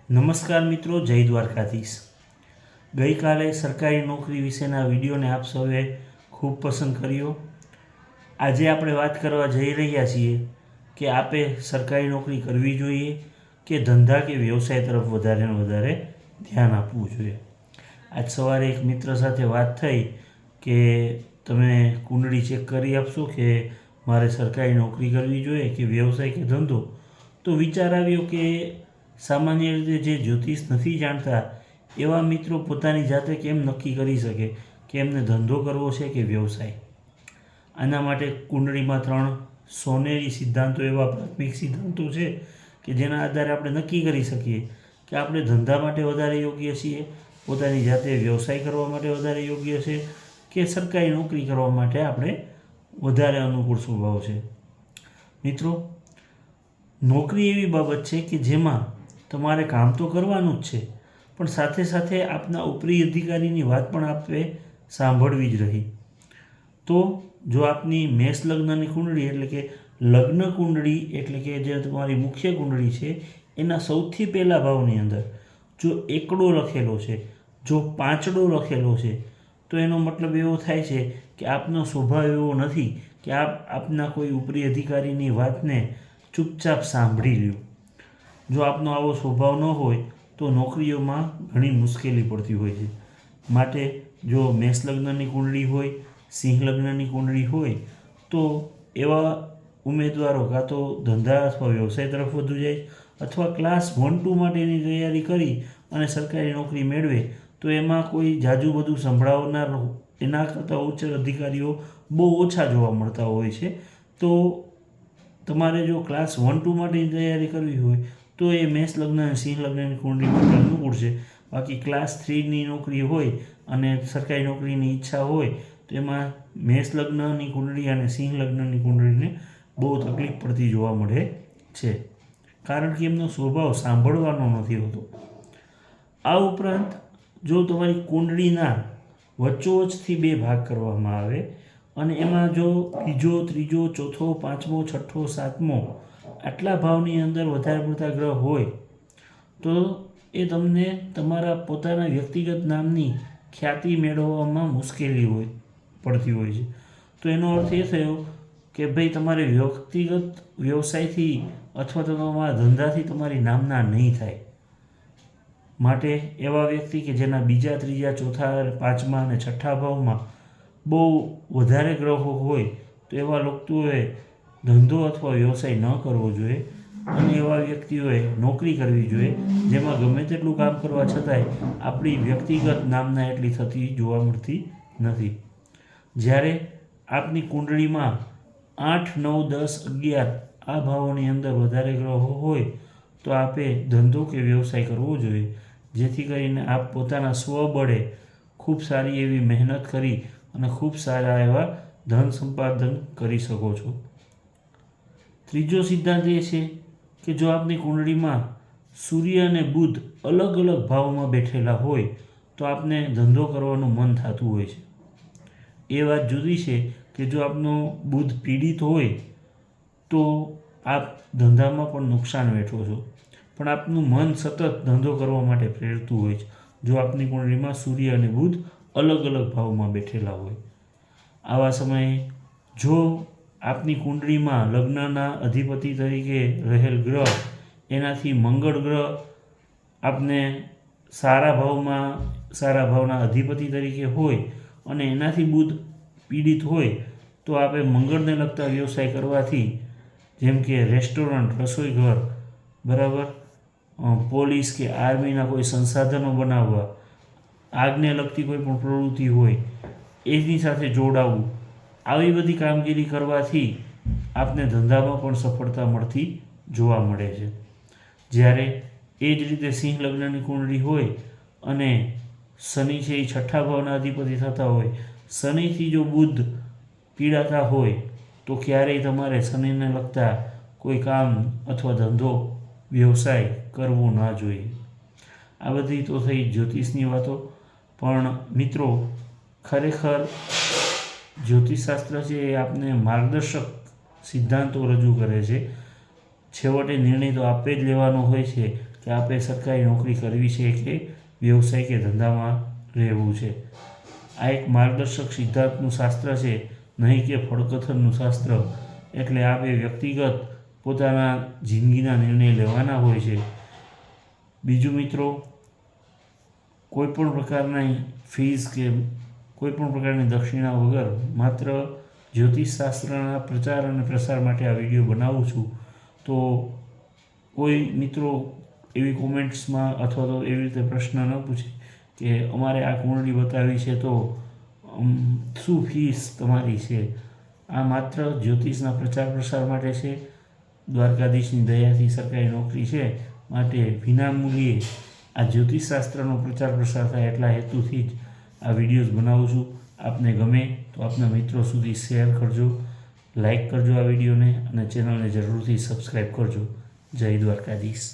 નમસ્કાર મિત્રો, જય દ્વારકાધીશ। ગઈકાલે સરકારી નોકરી વિશેના વિડીયોને આપ સૌએ ખૂબ પસંદ કર્યો। આજે આપણે વાત કરવા જઈ રહ્યા છીએ કે આપે સરકારી નોકરી કરવી જોઈએ કે ધંધા કે વ્યવસાય તરફ વધારે ને વધારે ધ્યાન આપવું જોઈએ। આજ સવારે એક મિત્ર સાથે વાત થઈ કે તમે કુંડળી ચેક કરી આપશો કે મારે સરકારી નોકરી કરવી જોઈએ કે વ્યવસાય કે ધંધો। તો વિચાર આવ્યો કે સામાન્ય રીતે જે જ્યોતિષ નથી જાણતા એવા મિત્રો પોતાની જાતે કેમ નક્કી કરી શકે કે એમને ધંધો કરવો છે કે વ્યવસાય। આના માટે કુંડળીમાં 3 સોનેરી સિદ્ધાંતો, એવા પ્રાથમિક સિદ્ધાંતો છે કે જેના આધારે આપણે નક્કી કરી શકીએ કે આપણે ધંધા માટે વધારે યોગ્ય છીએ, પોતાની જાતે વ્યવસાય કરવા માટે વધારે યોગ્ય છે કે સરકારી નોકરી કરવા માટે આપણે વધારે અનુકૂળ સ્વભાવ છે। મિત્રો, નોકરી એવી બાબત છે કે જેમાં તમારે કામ તો કરવાનું જ છે, પણ સાથે સાથે આપના ઉપરી અધિકારીની વાત પણ આપે સાંભળવી જ રહી। તો જો આપની મેષ લગ્નની કુંડળી એટલે કે લગ્ન કુંડળી એટલે કે જે તમારી મુખ્ય કુંડળી છે એના સૌથી પહેલા ભાવની અંદર જો એકડો લખેલો છે, જો પાંચડો લખેલો છે, તો એનો મતલબ એવો થાય છે કે આપનો સ્વભાવ એવો નથી કે આપના કોઈ ઉપરી અધિકારીની વાતને ચૂપચાપ સાંભળી લ્યો। જો આપનો આવો સ્વભાવ ન હોય તો નોકરીઓમાં ઘણી મુશ્કેલી પડતી હોય છે। માટે જો મેષ લગ્નની કુંડળી હોય, સિંહ લગ્નની કુંડળી હોય તો એવા ઉમેદવારો કાં તો ધંધા અથવા વ્યવસાય તરફ વધુ જાય અથવા ક્લાસ 1-2 માટેની તૈયારી કરી અને સરકારી નોકરી મેળવે તો એમાં કોઈ જાજુ બધું સંભળાવનાર એના કરતાં ઉચ્ચ અધિકારીઓ બહુ ઓછા જોવા મળતા હોય છે। તો તમારે જો ક્લાસ 1-2 માટેની તૈયારી કરવી હોય તો એ મેષ લગ્ન અને સિંહ લગ્નની કુંડળી માટે અનુકૂળ છે। બાકી ક્લાસ 3ની નોકરી હોય અને સરકારી નોકરીની ઈચ્છા હોય તો એમાં મેષ લગ્નની કુંડળી અને સિંહ લગ્નની કુંડળીને બહુ તકલીફ પડતી જોવા મળે છે, કારણ કે એમનો સ્વભાવ સાંભળવાનો નથી હોતો। આ ઉપરાંત જો તમારી કુંડળીના વચ્ચોવચ્ચથી 2 ભાગ કરવામાં આવે અને એમાં જો બીજો, ત્રીજો, ચોથો, પાંચમો, છઠ્ઠો, સાતમો આટલા ભાવની અંદર વધારે પડતા ગ્રહ હોય તો એ તમને તમારા પોતાના વ્યક્તિગત નામની ખ્યાતિ મેળવવામાં મુશ્કેલી પડતી હોય છે। તો એનો અર્થ એ થયો કે ભાઈ તમારે વ્યક્તિગત વ્યવસાયથી અથવા તો તમારા ધંધાથી તમારી નામના નહીં થાય। માટે એવા વ્યક્તિ કે જેના બીજા, ત્રીજા, ચોથા, પાંચમા અને છઠ્ઠા ભાવમાં બહુ વધારે ગ્રહો હોય તો એવા લોકોએ ધંધો અથવા વ્યવસાય ન કરવો જોઈએ અને એવા વ્યક્તિઓએ નોકરી કરવી જોઈએ જેમાં ગમે તેટલું કામ કરવા છતાંય આપણી વ્યક્તિગત નામના એટલી થતી જોવા મળતી નથી। જ્યારે આપની કુંડળીમાં 8, 9, 10, 11 આ ભાવોની અંદર વધારે ગ્રહો હોય તો આપે ધંધો કે વ્યવસાય કરવો જોઈએ, જેથી કરીને આપ પોતાના સ્વબળે ખૂબ સારી એવી મહેનત કરી અને ખૂબ સારા એવા ધન સંપાદન કરી શકો છો। ત્રીજો સિદ્ધાંત એ છે કે જો આપની કુંડળીમાં સૂર્ય અને બુધ અલગ અલગ ભાવમાં બેઠેલા હોય તો આપને ધંધો કરવાનું મન થતું હોય છે। એ વાત જુદી છે કે જો આપનો બુધ પીડિત હોય તો આપ ધંધામાં પણ નુકસાન વેઠો છો, પણ આપનું મન સતત ધંધો કરવા માટે પ્રેરતું હોય છે જો આપની કુંડળીમાં સૂર્ય અને બુધ અલગ અલગ ભાવમાં બેઠેલા હોય। આવા સમયે જો આપની કુંડળીમાં લગ્નના અધિપતિ તરીકે રહેલ ગ્રહ એનાથી મંગળ ગ્રહ આપને સારા ભાવના અધિપતિ તરીકે હોય અને એનાથી બુધ પીડિત હોય તો આપણે મંગળને લગતા વ્યવસાય કરવાથી, જેમ કે રેસ્ટોરન્ટ, રસોઈઘર, બરાબર, પોલીસ કે આર્મીના કોઈ સંસાધનો બનાવવા, આગને લગતી કોઈ પણ પ્રવૃત્તિ હોય એની સાથે જોડાવું, આવી બધી કામગીરી કરવાથી આપને ધંધામાં પણ સફળતા મળતી જોવા મળે છે। જ્યારે એ જ રીતે સિંહ લગ્નની કુંડળી હોય અને શનિ છે એ છઠ્ઠા ભાવના અધિપતિ થતા હોય, શનિથી જો બુધ પીડાતા હોય તો ક્યારેય તમારે શનિને લગતા કોઈ કામ અથવા ધંધો વ્યવસાય કરવો ના જોઈએ। આ બધી તો થઈ જ્યોતિષની વાતો, પણ મિત્રો ખરેખર જ્યોતિષશાસ્ત્ર છે એ આપને માર્ગદર્શક સિદ્ધાંતો રજૂ કરે છે। છેવટે નિર્ણય તો આપે જ લેવાનો હોય છે કે આપણે સરકારી નોકરી કરવી છે કે વ્યવસાય કે ધંધામાં રહેવું છે. આ એક માર્ગદર્શક સિદ્ધાંતનું શાસ્ત્ર છે, નહીં કે ફળકથનનું શાસ્ત્ર. એટલે આપણે વ્યક્તિગત પોતાના જિંદગીના નિર્ણય લેવાના હોય છે. બીજું મિત્રો, કોઈપણ પ્રકારની ફીસ કે કોઈપણ પ્રકારની દક્ષિણા વગર માત્ર જ્યોતિષશાસ્ત્રના પ્રચાર અને પ્રસાર માટે આ વિડીયો બનાવું છું. તો કોઈ મિત્રો એવી કોમેન્ટ્સમાં અથવા તો એવી રીતે પ્રશ્ન ન પૂછે કે અમારે આ કુંડળી બતાવી છે તો શું ફીસ તમારી છે. આ માત્ર જ્યોતિષના પ્રચાર પ્રસાર માટે છે. દ્વારકાધીશની દયાથી સરકારી નોકરી છે, માટે વિનામૂલ્યે આ જ્યોતિષશાસ્ત્રનો પ્રચાર પ્રસાર થાય એટલા હેતુથી જ આ વિડીયોઝ બનાવું છું. આપને ગમે તો આપના મિત્રો સુધી શેર કરજો, લાઈક કરજો આ વિડીયોને, અને ચેનલને જરૂરથી સબસ્ક્રાઈબ કરજો. જય દ્વારકાધીશ.